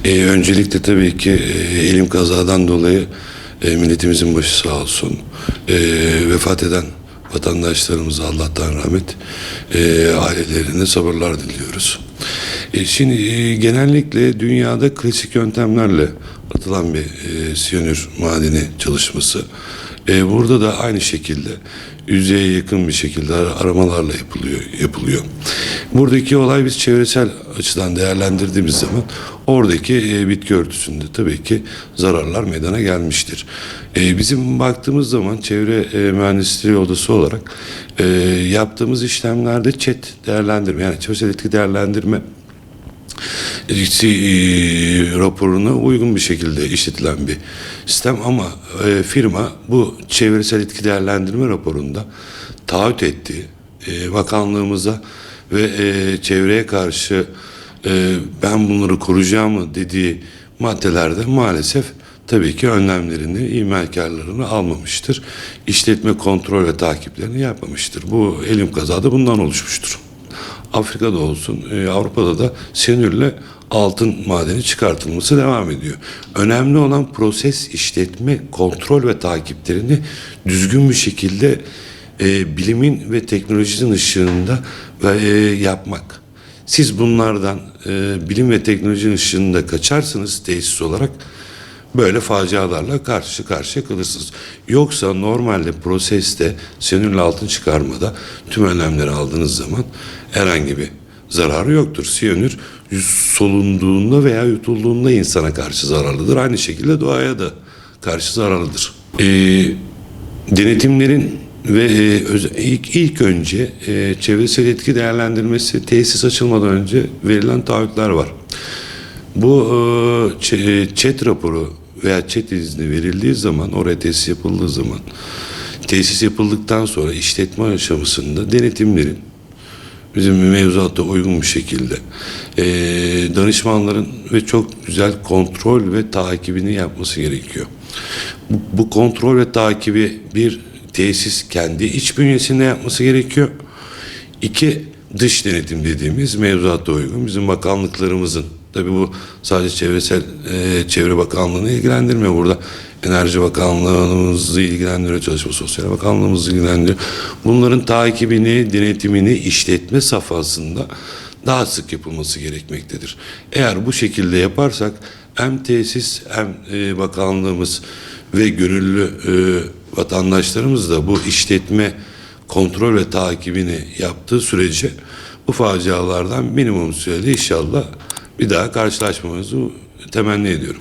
Öncelikle tabii ki elim kazadan dolayı milletimizin başı sağ olsun. Vefat eden vatandaşlarımıza Allah'tan rahmet, ailelerine sabırlar diliyoruz. Şimdi genellikle dünyada klasik yöntemlerle atılan bir siyanür madeni çalışması. Burada da aynı şekilde yüzeye yakın bir şekilde aramalarla yapılıyor. Buradaki olay biz çevresel açıdan değerlendirdiğimiz zaman oradaki bitki örtüsünde tabii ki zararlar meydana gelmiştir. Bizim baktığımız zaman çevre mühendisliği odası olarak yaptığımız işlemlerde ÇED değerlendirme, yani çevresel etki değerlendirme raporuna uygun bir şekilde işletilen bir sistem ama firma bu çevresel etki değerlendirme raporunda taahhüt ettiği bakanlığımıza ve çevreye karşı ben bunları koruyacağım dediği maddelerde maalesef tabii ki önlemlerini, imalkarlarını almamıştır. İşletme kontrol ve takiplerini yapmamıştır. Bu elim kazada bundan oluşmuştur. Afrika'da olsun, Avrupa'da da siyanürle altın madeni çıkartılması devam ediyor. Önemli olan proses, işletme, kontrol ve takiplerini düzgün bir şekilde bilimin ve teknolojinin ışığında yapmak. Siz bunlardan bilim ve teknolojinin ışığında kaçarsınız tesis olarak, böyle facialarla karşı karşıya kalırsınız. Yoksa normalde proseste siyanürle altın çıkarmada tüm önlemleri aldığınız zaman herhangi bir zararı yoktur. Siyanür solunduğunda veya yutulduğunda insana karşı zararlıdır. Aynı şekilde doğaya da karşı zararlıdır. Denetimlerin ve ilk önce çevresel etki değerlendirmesi tesis açılmadan önce verilen taahhütler var. Bu ÇED raporu veya ÇED izni verildiği zaman, oraya tesis yapıldığı zaman, tesis yapıldıktan sonra işletme aşamasında denetimlerin bizim mevzuatta uygun bir şekilde danışmanların ve çok güzel kontrol ve takibini yapması gerekiyor. Bu kontrol ve takibi bir tesis kendi iç bünyesinde yapması gerekiyor. İki, dış denetim dediğimiz mevzuatta uygun bizim bakanlıklarımızın, tabii bu sadece Çevre Bakanlığı'nı ilgilendirmiyor. Burada Enerji Bakanlığımızı ilgilendiriyor, Çalışma Sosyal Bakanlığımızı ilgilendiriyor. Bunların takibini, denetimini işletme safhasında daha sık yapılması gerekmektedir. Eğer bu şekilde yaparsak hem tesis hem bakanlığımız ve gönüllü vatandaşlarımız da bu işletme kontrol ve takibini yaptığı sürece bu facialardan minimum sürede inşallah bir daha karşılaşmamızı temenni ediyorum.